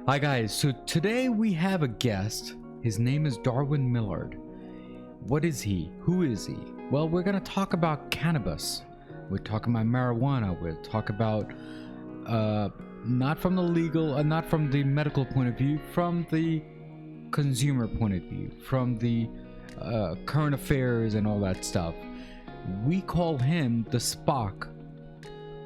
Hi guys, so today we have a guest. His name is Darwin Millard. What is he? Who is he? Well, we're going to talk about cannabis. We're talking about marijuana. We'll talk about not from the legal, not from the medical point of view, from the consumer point of view, from the current affairs and all that stuff. We call him the Spock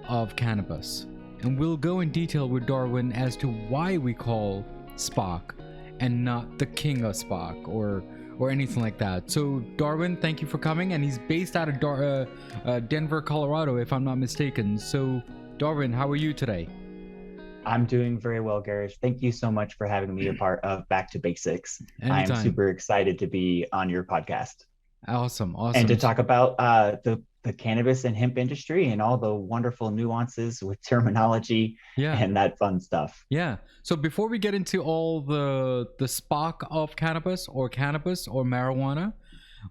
of cannabis. And we'll go in detail with Darwin as to why we call Spock and not the king of Spock or anything like that. So Darwin, thank you for coming, and he's based out of Denver, Colorado, if I'm not mistaken. So Darwin, how are you today? I'm doing very well, Garish. Thank you so much for having me a part of Back to Basics. Anytime. I'm super excited to be on your podcast. Awesome. And to talk about the cannabis and hemp industry and all the wonderful nuances with terminology and that fun stuff. Yeah. So before we get into all the Spock of cannabis or marijuana,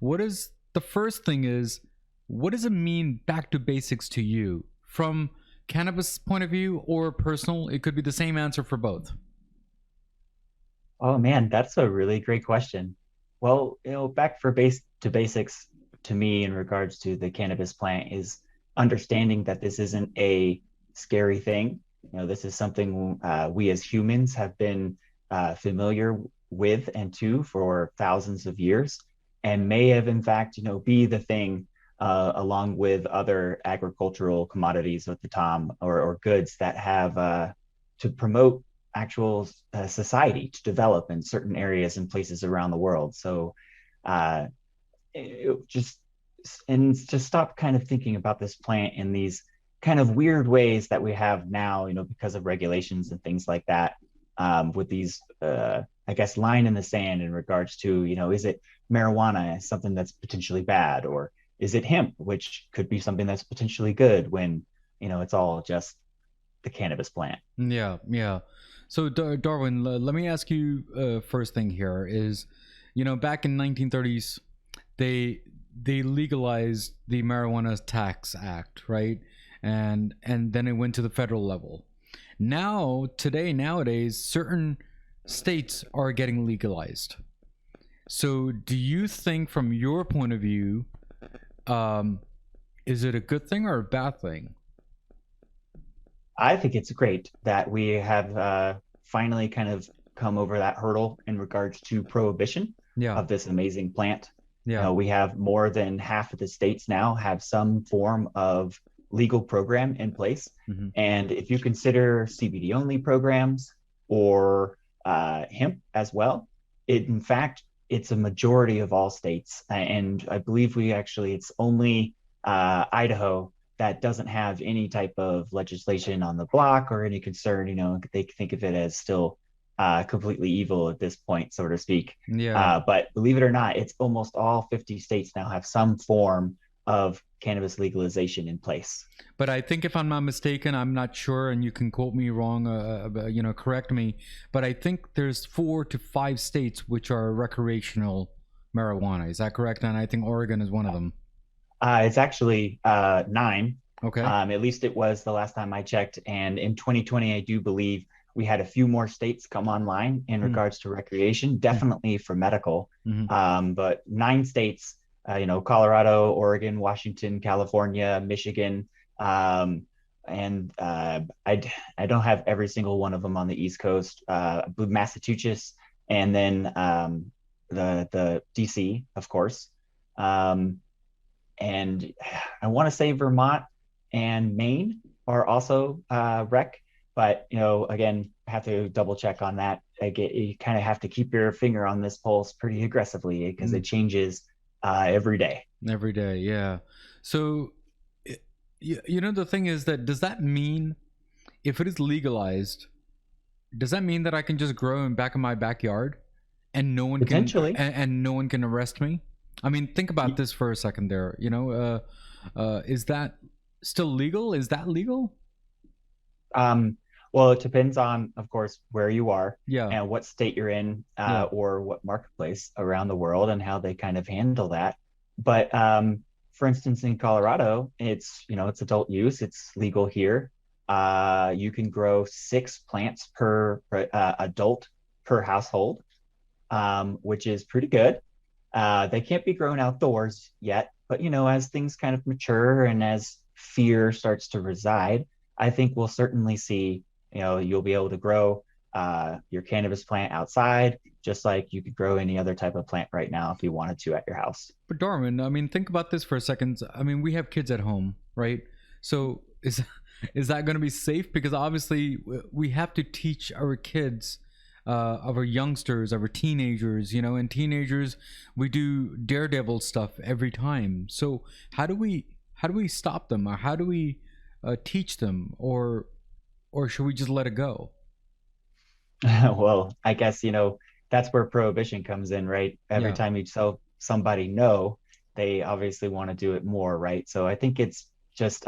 what is the first thing is, what does it mean back to basics to you from cannabis point of view or personal? It could be the same answer for both. Oh man, that's a really great question. Well, back to basics to me in regards to the cannabis plant is understanding that this isn't a scary thing. This is something we as humans have been familiar with and to for thousands of years, and may have in fact, be the thing along with other agricultural commodities at the time or goods that have to promote actual society to develop in certain areas and places around the world. So just to stop kind of thinking about this plant in these kind of weird ways that we have now, because of regulations and things like that, with these, I guess, line in the sand in regards to, is it marijuana, something that's potentially bad, or is it hemp, which could be something that's potentially good when, it's all just the cannabis plant. Yeah, yeah. So Darwin, let me ask you first thing here is, back in 1930s, they legalized the Marijuana Tax Act, right? And then it went to the federal level. Nowadays, certain states are getting legalized. So do you think from your point of view, is it a good thing or a bad thing? I think it's great that we have finally kind of come over that hurdle in regards to prohibition of this amazing plant. Yeah. We have more than half of the states now have some form of legal program in place. Mm-hmm. And if you consider CBD only programs or hemp as well, in fact, it's a majority of all states. And I believe it's only Idaho that doesn't have any type of legislation on the block or any concern. They think of it as still completely evil at this point, so to speak. Yeah. But believe it or not, it's almost all 50 states now have some form of cannabis legalization in place. But I think, if I'm not mistaken, I'm not sure, and you can quote me wrong, correct me, but I think there's 4 to 5 states which are recreational marijuana. Is that correct? And I think Oregon is one of them. It's actually 9. Okay. At least it was the last time I checked. And in 2020, I do believe we had a few more states come online in regards to recreation, definitely for medical. But 9 states, Colorado, Oregon, Washington, California, Michigan, and I don't have every single one of them on the East Coast, Massachusetts, and then the DC, of course. And I want to say Vermont and Maine are also rec, but again, I have to double check on that. You kind of have to keep your finger on this pulse pretty aggressively because it changes every day. Every day, yeah. So, the thing is that, does that mean, if it is legalized, does that mean that I can just grow in back of my backyard and no one Potentially. and no one can arrest me? I mean, think about this for a second there. Is that still legal? Is that legal? Well, it depends on, of course, where you are and what state you're in or what marketplace around the world and how they kind of handle that. But for instance, in Colorado, it's adult use. It's legal here. you can grow 6 plants per adult per household, which is pretty good. They can't be grown outdoors yet, but as things kind of mature and as fear starts to reside, I think we'll certainly see, you'll be able to grow your cannabis plant outside, just like you could grow any other type of plant right now if you wanted to at your house. But Darwin, I mean, think about this for a second. I mean, we have kids at home, right? So is that going to be safe? Because obviously we have to teach our kids, our youngsters, our teenagers. And teenagers, we do daredevil stuff every time. So how do we stop them, or how do we teach them, or should we just let it go? Well, I guess, that's where prohibition comes in, right? Every Yeah, time you tell somebody no, they obviously want to do it more, right? So I think it's just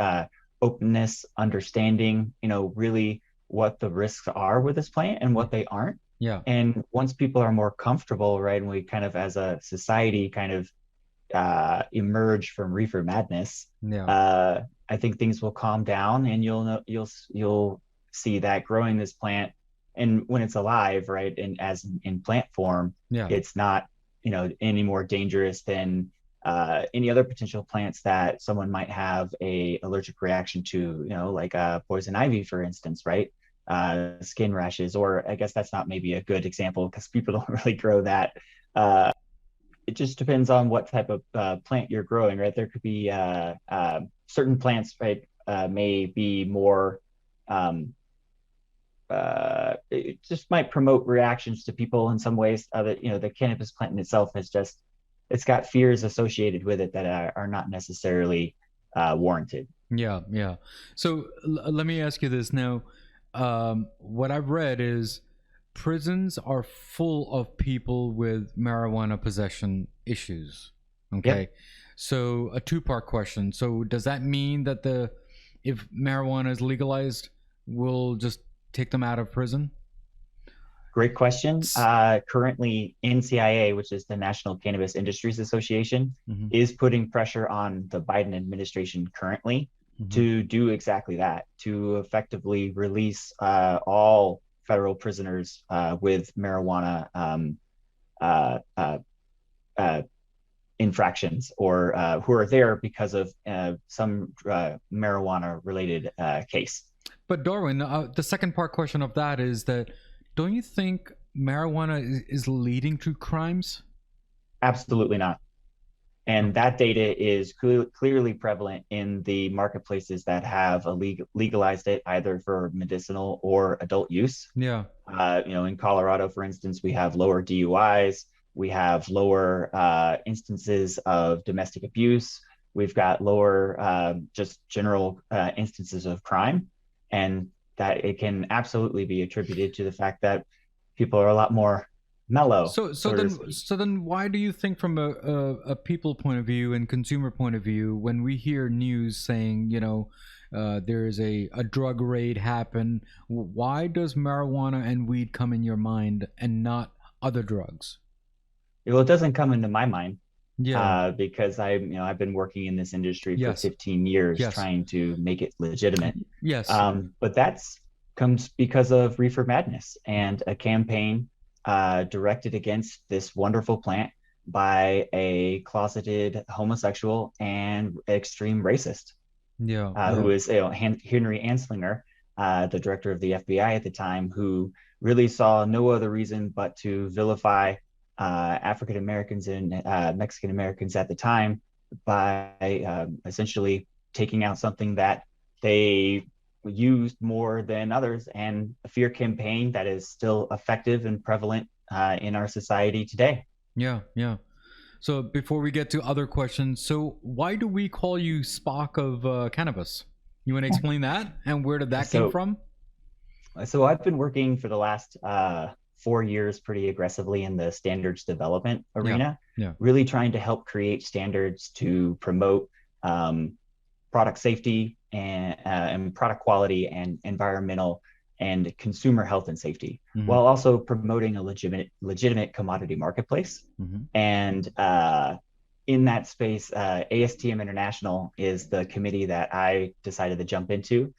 openness, understanding, really what the risks are with this plant and what they aren't. yeah, And once people are more comfortable, right, and we kind of as a society kind of emerge from reefer madness, yeah, uh, I think things will calm down, and you'll see that growing this plant, and when it's alive, right, and as in plant form, yeah. it's not any more dangerous than any other potential plants that someone might have a allergic reaction to, like poison ivy, for instance, right? Skin rashes, or I guess that's not maybe a good example because people don't really grow that. It just depends on what type of plant you're growing, right? There could be certain plants, right, may be more, it just might promote reactions to people in some ways. That the cannabis plant in itself has just, it's got fears associated with it that are not necessarily warranted. Yeah, yeah. So let me ask you this now. What I've read is prisons are full of people with marijuana possession issues. Yep. Okay. So a two-part question. So does that mean that if marijuana is legalized, we'll just take them out of prison? Great question. Currently, NCIA, which is the National Cannabis Industries Association, Mm-hmm. is putting pressure on the Biden administration currently Mm-hmm. to do exactly that, to effectively release all federal prisoners with marijuana uh, uh, uh, infractions, or who are there because of some marijuana related case. But Darwin, the second part question of that is that don't you think marijuana is leading to crimes? Absolutely not. And Okay. that data is clearly prevalent in the marketplaces that have legalized it either for medicinal or adult use. Yeah. In Colorado, for instance, we have lower DUIs, we have lower instances of domestic abuse, we've got lower just general instances of crime, and that it can absolutely be attributed to the fact that people are a lot more mellow, So so to speak. why do you think, from a people point of view and consumer point of view, when we hear news saying there is a drug raid happen, why does marijuana and weed come in your mind and not other drugs? Well, it doesn't come into my mind Yeah. because I've been working in this industry for Yes. 15 years Yes. trying to make it legitimate. Yes. But that's comes because of reefer madness and a campaign directed against this wonderful plant by a closeted homosexual and extreme racist, Yeah. who Yeah. is Henry Anslinger, the director of the FBI at the time, who really saw no other reason but to vilify African Americans and Mexican Americans at the time by essentially taking out something that they used more than others, and a fear campaign that is still effective and prevalent in our society today. Yeah. Yeah. So before we get to other questions, so why do we call you Spock of cannabis? You want to explain that, and where did that came So, from? so I've been working for the last 4 years pretty aggressively in the standards development Yeah. arena, Yeah. really trying to help create standards to promote um, product safety and product quality and environmental and consumer health and safety, Mm-hmm. while also promoting a legitimate commodity marketplace. Mm-hmm. And in that space, ASTM International is the committee that I decided to jump into.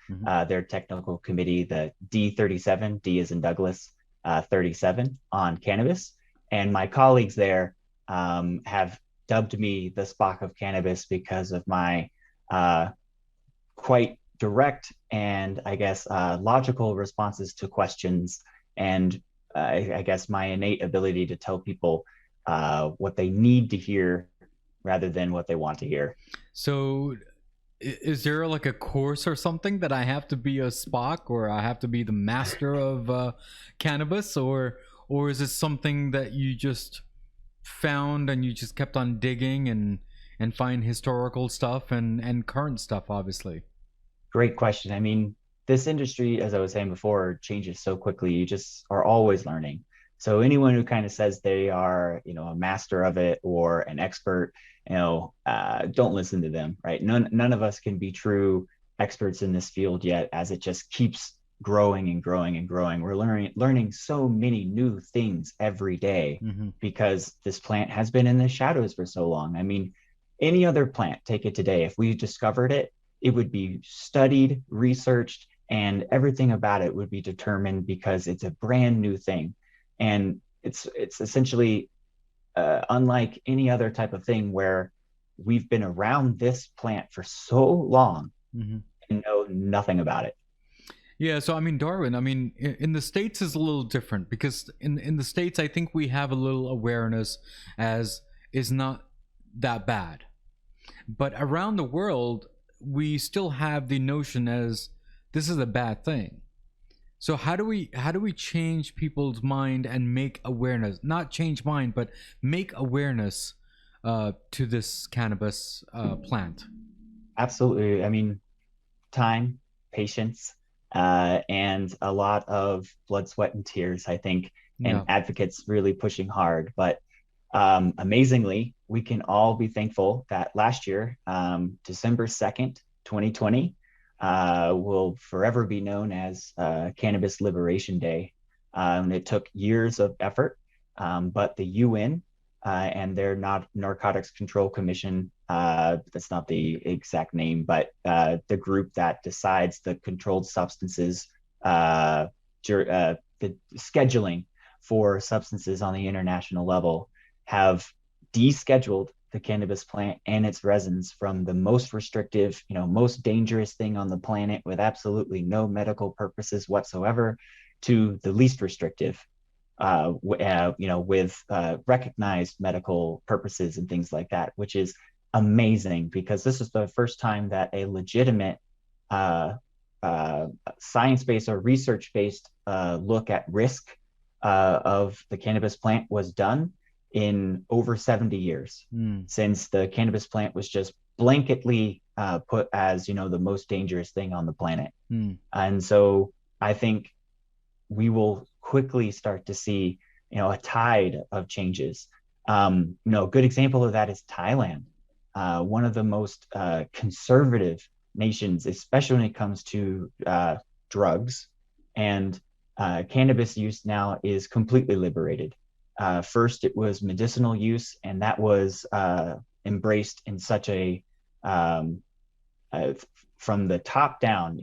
Their technical committee, the D37, D is in Douglas, 37 on cannabis. And my colleagues there have dubbed me the Spock of cannabis because of my quite direct and I guess logical responses to questions, and I guess my innate ability to tell people what they need to hear rather than what they want to hear. So is there like a course or something that I have to be a Spock, or I have to be the master of cannabis, or is it something that you just found and you just kept on digging and find historical stuff and current stuff, obviously? Great question. I mean, this industry, as I was saying before, changes so quickly. You just are always learning. So anyone who kind of says they are, a master of it or an expert, don't listen to them, right? None of us can be true experts in this field yet, as it just keeps growing and growing and growing. We're learning so many new things every day because this plant has been in the shadows for so long. I mean, any other plant, take it today, if we discovered it, it would be studied, researched, and everything about it would be determined because it's a brand new thing. And it's essentially unlike any other type of thing where we've been around this plant for so long and know nothing about it. Yeah, so I mean, Darwin, I mean, in the States is a little different because in the States, I think we have a little awareness as is not that bad. But around the world, we still have the notion as this is a bad thing. So how do we change people's mind and make awareness, not change mind, but make awareness to this cannabis plant? Absolutely. I mean, time, patience, and a lot of blood, sweat, and tears, I think, and advocates really pushing hard. But amazingly, we can all be thankful that last year, December 2nd, 2020, will forever be known as Cannabis Liberation Day. It took years of effort, but the UN and their Narcotics Control Commission, that's not the exact name, but the group that decides the controlled substances, the scheduling for substances on the international level, have descheduled the cannabis plant and its resins from the most restrictive, most dangerous thing on the planet with absolutely no medical purposes whatsoever to the least restrictive, with recognized medical purposes and things like that, which is amazing because this is the first time that a legitimate science-based or research-based look at risk of the cannabis plant was done in over 70 years, since the cannabis plant was just blanketly put as, the most dangerous thing on the planet. And so I think we will quickly start to see, a tide of changes. A good example of that is Thailand, one of the most conservative nations, especially when it comes to drugs. And cannabis use now is completely liberated. First, it was medicinal use, and that was embraced in such a from the top down,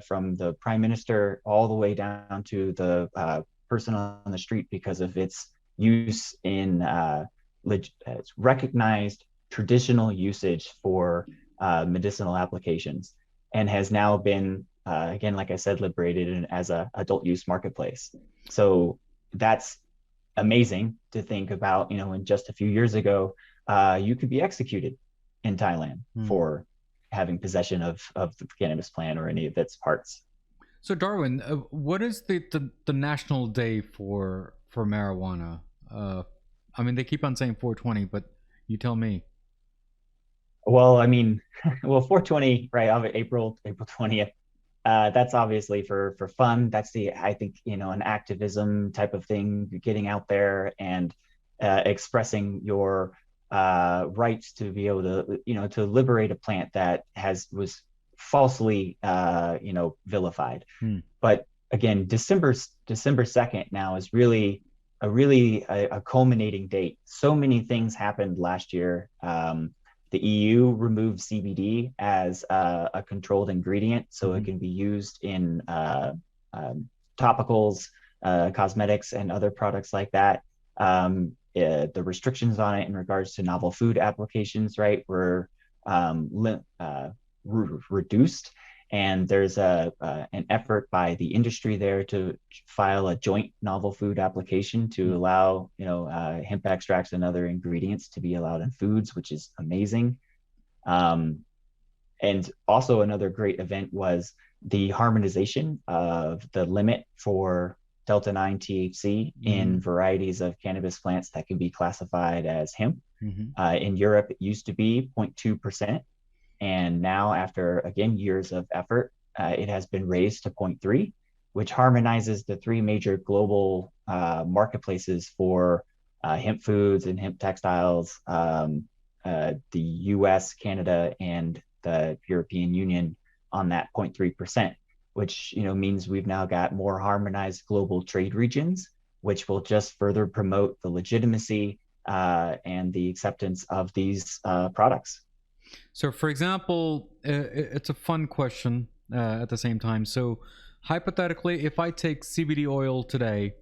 from the prime minister all the way down to the person on the street, because of its use in recognized traditional usage for medicinal applications, and has now been, again, like I said, liberated as a adult use marketplace. So that's amazing to think about, when just a few years ago, you could be executed in Thailand for having possession of the cannabis plant or any of its parts. So Darwin, what is the national day for marijuana? I mean, they keep on saying 420, but you tell me. Well, I mean, 420, right? April 20th. That's obviously for fun. That's I think, an activism type of thing, getting out there and expressing your rights to be able to, to liberate a plant that was falsely, vilified. But again, December 2nd now is really a culminating date. So many things happened last year. The EU removed CBD as a controlled ingredient, so it can be used in topicals, cosmetics, and other products like that. The restrictions on it in regards to novel food applications, right, were reduced, and there's an effort by the industry there to file a joint novel food application to allow hemp extracts and other ingredients to be allowed in foods, which is amazing. And also another great event was the harmonization of the limit for delta 9 THC in varieties of cannabis plants that can be classified as hemp. In Europe, it used to be 0.2%. And now, after, again, years of effort, it has been raised to 0.3, which harmonizes the three major global marketplaces for hemp foods and hemp textiles, the US, Canada, and the European Union on that 0.3%, which means we've now got more harmonized global trade regions, which will just further promote the legitimacy and the acceptance of these products. So, for example, it's a fun question at the same time. So, hypothetically, if I take CBD oil today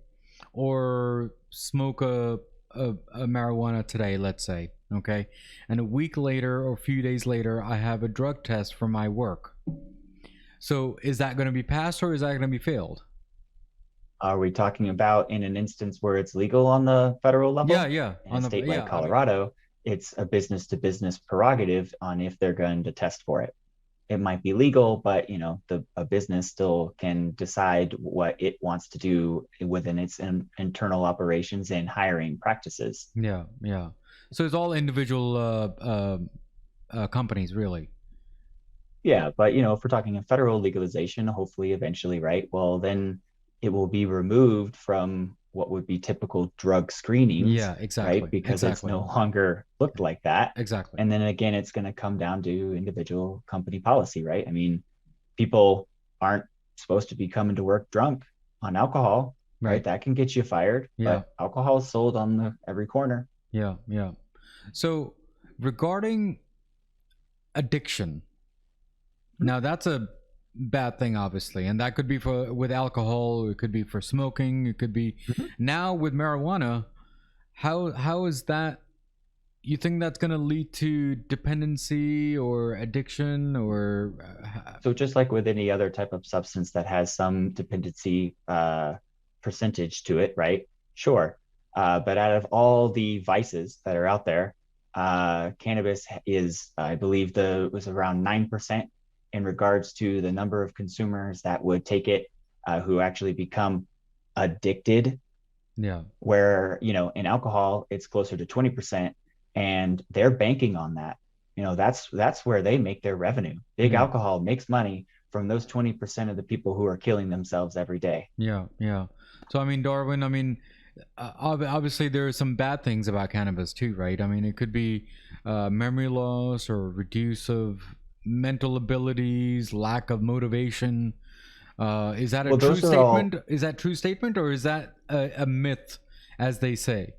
or smoke a marijuana today, let's say, okay, and a week later or a few days later, I have a drug test for my work. So, is that going to be passed or is that going to be failed? Are we talking about in an instance where it's legal on the federal level? Yeah. In a state like Colorado, it's a business to business prerogative on if they're going to test for it. It might be legal, but a business still can decide what it wants to do within its internal operations and hiring practices. Yeah. So it's all individual companies, really. Yeah, but if we're talking a federal legalization, hopefully eventually, right? Well, then it will be removed from what would be typical drug screenings. Yeah, exactly. Right? Because it's no longer looked like that. Exactly. And then again, it's going to come down to individual company policy, right? I mean, people aren't supposed to be coming to work drunk on alcohol, right? That can get you fired. But alcohol is sold on every corner. Yeah. So regarding addiction, now that's a bad thing, obviously, and that could be with alcohol, it could be for smoking, it could be now with marijuana. How is that? You think that's going to lead to dependency or addiction, or so just like with any other type of substance that has some dependency percentage to it, right? Sure. But out of all the vices that are out there, cannabis is, I believe, was around 9% in regards to the number of consumers that would take it, who actually become addicted. Yeah. Where, in alcohol, it's closer to 20%, and they're banking on that. That's where they make their revenue. Big alcohol makes money from those 20% of the people who are killing themselves every day. Yeah. So, I mean, Darwin, obviously there are some bad things about cannabis too, right? I mean, it could be memory loss or reduce of mental abilities, lack of motivation. Is that a true statement? Is that true statement, or is that a myth, as they say?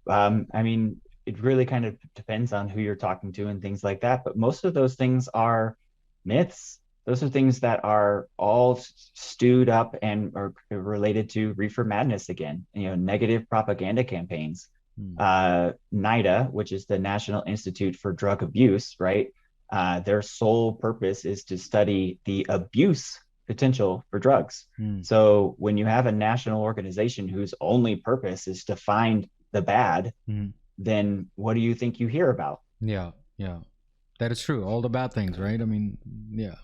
I mean, it really kind of depends on who you're talking to and things like that. But most of those things are myths. Those are things that are all stewed up and are related to reefer madness again. Negative propaganda campaigns. NIDA, which is the National Institute for Drug Abuse, right? Their sole purpose is to study the abuse potential for drugs. So when you have a national organization whose only purpose is to find the bad, then what do you think you hear about? Yeah. That is true. All the bad things, right? I mean, yeah.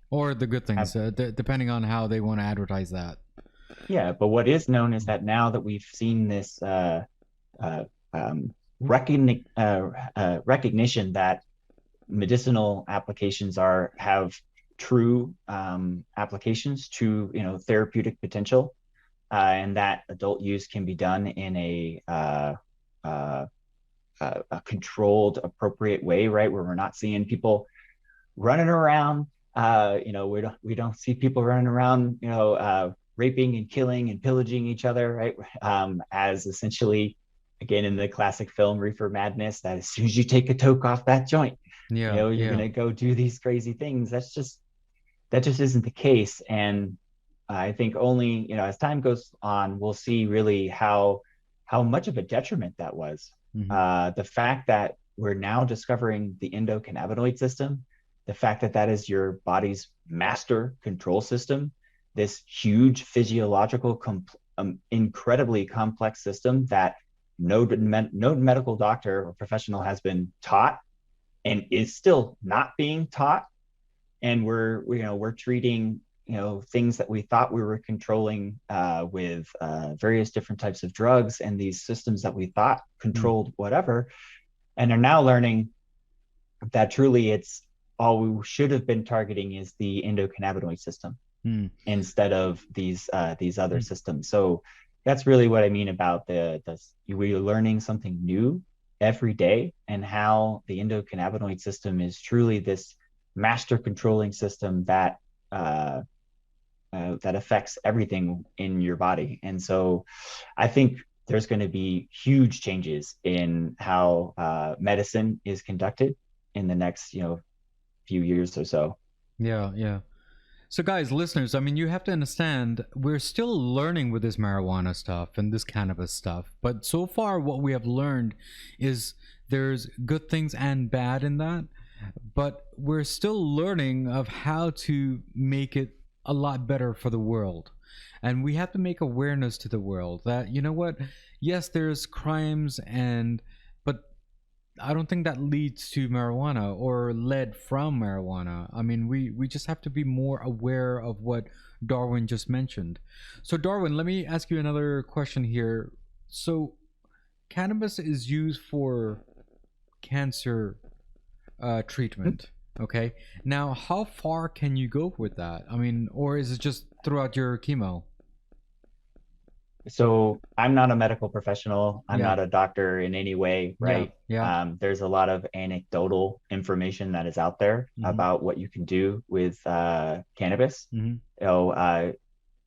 Or the good things, depending on how they want to advertise that. Yeah, but what is known is that now that we've seen this recognition that medicinal applications have true applications to therapeutic potential, and that adult use can be done in a controlled, appropriate way, right? Where we're not seeing people running around. We don't see people running around, raping and killing and pillaging each other, right? As essentially, again, in the classic film Reefer Madness, that as soon as you take a toke off that joint, Yeah, you're yeah. gonna go do these crazy things. That just isn't the case. And I think only, as time goes on, we'll see really how much of a detriment that was. Hmm. The fact that we're now discovering the endocannabinoid system, the fact that that is your body's master control system, this huge physiological, incredibly complex system that no medical doctor or professional has been taught and is still not being taught. And we're treating things that we thought we were controlling with various different types of drugs and these systems that we thought controlled whatever, and are now learning that truly it's all we should have been targeting is the endocannabinoid system Mm. instead of these other systems. So that's really what I mean about we're learning something new every day, and how the endocannabinoid system is truly this master controlling system that that affects everything in your body. And so I think there's going to be huge changes in how medicine is conducted in the next few years or so. Yeah, yeah. So, guys, listeners, I mean, you have to understand, we're still learning with this marijuana stuff and this cannabis stuff. But so far, what we have learned is there's good things and bad in that. But we're still learning of how to make it a lot better for the world. And we have to make awareness to the world that, you know what? Yes, there's crimes but I don't think that leads to marijuana or led from marijuana. I mean, we just have to be more aware of what Darwin just mentioned. So, Darwin, let me ask you another question here. So, cannabis is used for cancer treatment. Okay. Now, how far can you go with that? I mean, or is it just throughout your chemo? So I'm not a medical professional. I'm Yeah. not a doctor in any way, Yeah. right? Yeah. There's a lot of anecdotal information that is out there Mm-hmm. about what you can do with cannabis. Mm-hmm.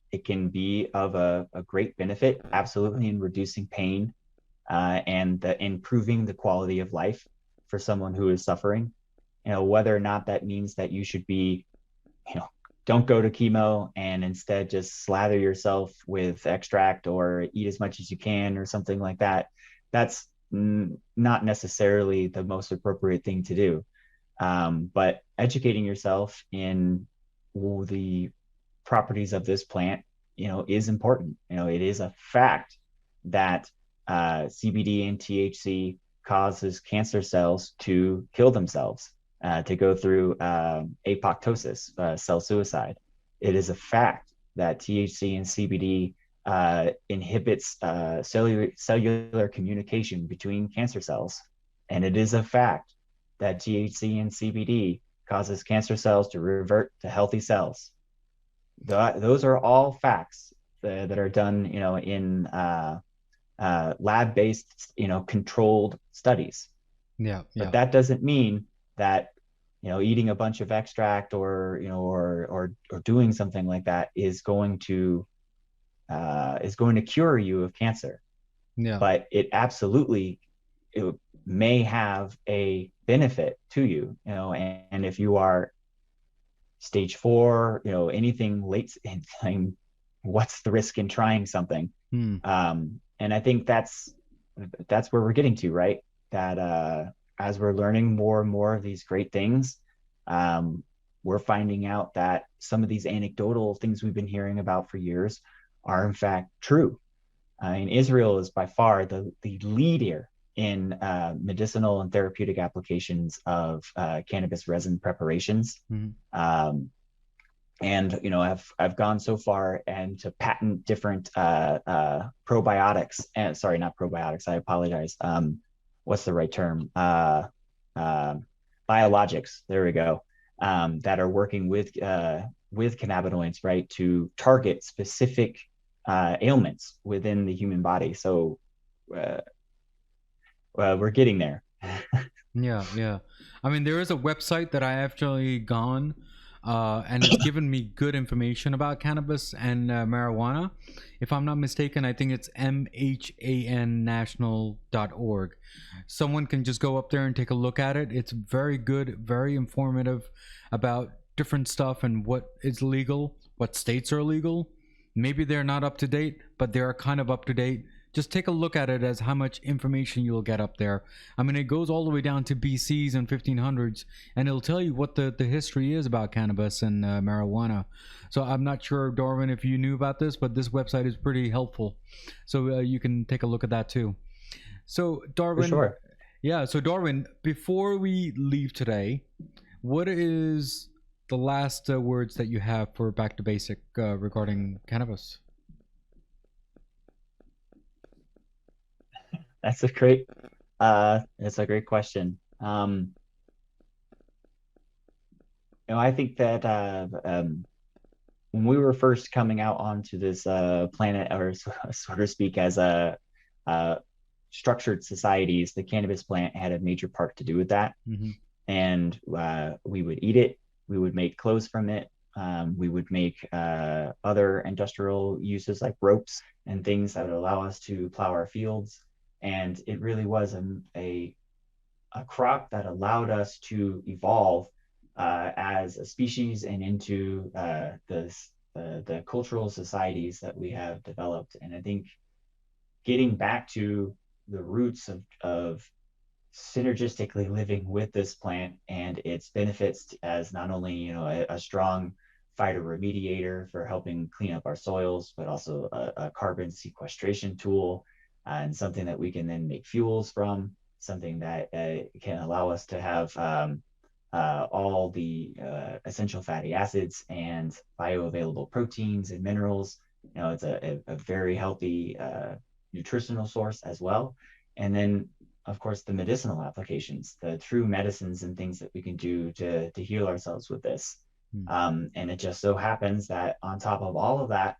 It can be of a great benefit, absolutely, in reducing pain and improving the quality of life for someone who is suffering. Whether or not that means that you should be, don't go to chemo and instead just slather yourself with extract or eat as much as you can or something like that. That's not necessarily the most appropriate thing to do. But educating yourself in the properties of this plant, is important. It is a fact that CBD and THC causes cancer cells to kill themselves, to go through apoptosis, cell suicide. It is a fact that THC and CBD inhibits cellular communication between cancer cells. And it is a fact that THC and CBD causes cancer cells to revert to healthy cells. Those are all facts that are done, in lab-based, controlled studies. Yeah. But Yeah. that doesn't mean that eating a bunch of extract or or doing something like that is going to cure you of cancer. Yeah. But it may have a benefit to you, and if you are stage 4, anything late in time, what's the risk in trying something? Hmm. And I think that's where we're getting to, right? That as we're learning more and more of these great things, we're finding out that some of these anecdotal things we've been hearing about for years are in fact true. And Israel is by far the lead here in medicinal and therapeutic applications of cannabis resin preparations. Mm-hmm. And I've gone so far and to patent different probiotics, and sorry, not probiotics, I apologize. What's the right term? Biologics, there we go, that are working with cannabinoids, right, to target specific ailments within the human body. So we're getting there. Yeah. Yeah. I mean, there is a website that I actually gone and it's given me good information about cannabis and marijuana. If I'm not mistaken, I think it's mhannational.org. Someone can just go up there and take a look at it. It's very good, very informative about different stuff and what is legal, what states are legal. Maybe they're not up to date, but they're kind of up to date. Just take a look at it as how much information you'll get up there. I mean, it goes all the way down to BCs and 1500s, and it'll tell you what the history is about cannabis and marijuana. So I'm not sure, Darwin, if you knew about this, but this website is pretty helpful. So you can take a look at that too. So Darwin, For sure. yeah. So Darwin, before we leave today, what is the last words that you have for Back to Basic regarding cannabis? That's a great question. I think that when we were first coming out onto this planet, or so to speak, as a structured societies, the cannabis plant had a major part to do with that. Mm-hmm. And we would eat it. We would make clothes from it. We would make other industrial uses like ropes and things that would allow us to plow our fields. And it really was a crop that allowed us to evolve as a species and into the cultural societies that we have developed. And I think getting back to the roots of synergistically living with this plant and its benefits as not only a strong phytoremediator for helping clean up our soils, but also a carbon sequestration tool and something that we can then make fuels from, something that can allow us to have all the essential fatty acids and bioavailable proteins and minerals. It's a very healthy nutritional source as well. And then, of course, the medicinal applications, the true medicines and things that we can do to heal ourselves with this. And it just so happens that on top of all of that,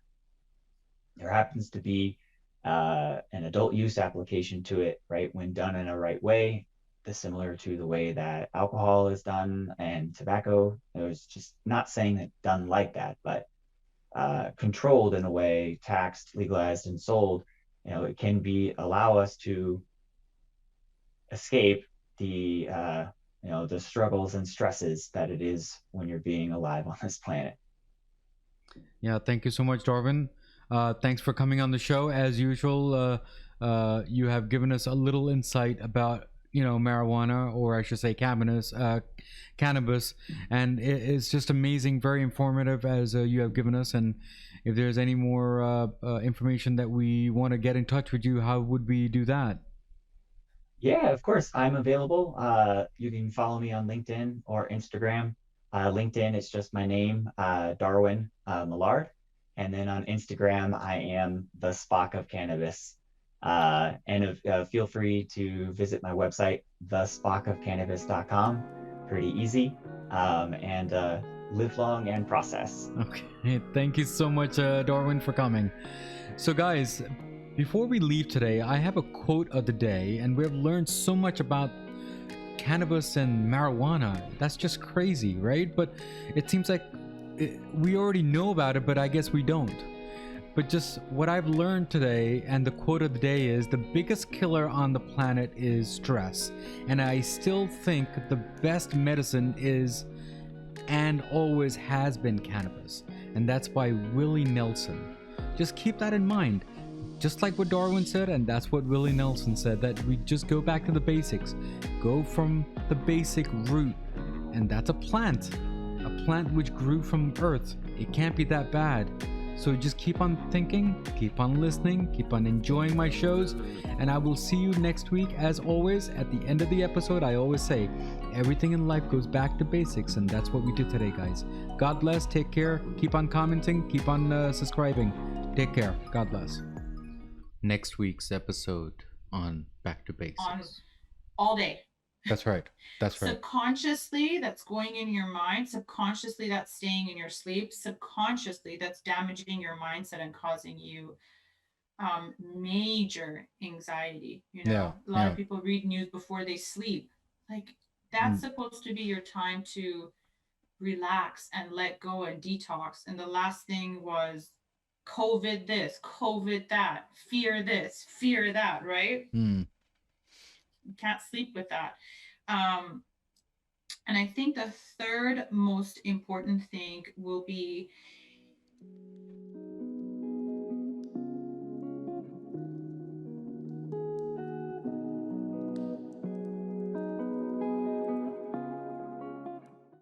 there happens to be an adult use application to it, right? When done in a right way, similar to the way that alcohol is done and tobacco. It was just not saying that done like that, but controlled in a way, taxed, legalized, and sold. It can allow us to escape the the struggles and stresses that it is when you're being alive on this planet. Yeah, thank you so much, Darwin. Thanks for coming on the show. As usual, you have given us a little insight about marijuana, or I should say cannabis, and it's just amazing, very informative as you have given us. And if there's any more information that we want to get in touch with you, how would we do that? Yeah, of course. I'm available. You can follow me on LinkedIn or Instagram. LinkedIn, it's just my name, Darwin Millard. And then on Instagram, I am the Spock of Cannabis. And feel free to visit my website, thespockofcannabis.com. Pretty easy. And live long and process. Okay, thank you so much, Darwin, for coming. So, guys, before we leave today, I have a quote of the day, and we've learned so much about cannabis and marijuana. That's just crazy, right? But it seems like we already know about it, but I guess we don't. But just what I've learned today, and the quote of the day is, the biggest killer on the planet is stress. And I still think the best medicine is and always has been cannabis. And that's by Willie Nelson. Just keep that in mind. Just like what Darwin said, and that's what Willie Nelson said, that we just go back to the basics. Go from the basic root. And that's a plant which grew from earth. It can't be that bad. So just keep on thinking, keep on listening, keep on enjoying my shows, and I will see you next week. As always, at the end of the episode, I always say, everything in life goes back to basics, and that's what we did today, guys. God bless, take care, keep on commenting, keep on subscribing. Take care, God bless. Next week's episode on Back to Basics. On all day. That's right. That's right. Subconsciously, that's going in your mind. Subconsciously, that's staying in your sleep. Subconsciously, that's damaging your mindset and causing you major anxiety. A lot of people read news before they sleep. Like, that's supposed to be your time to relax and let go and detox. And the last thing was COVID this, COVID that, fear this, fear that, right? Hmm. You can't sleep with that. And I think the third most important thing will be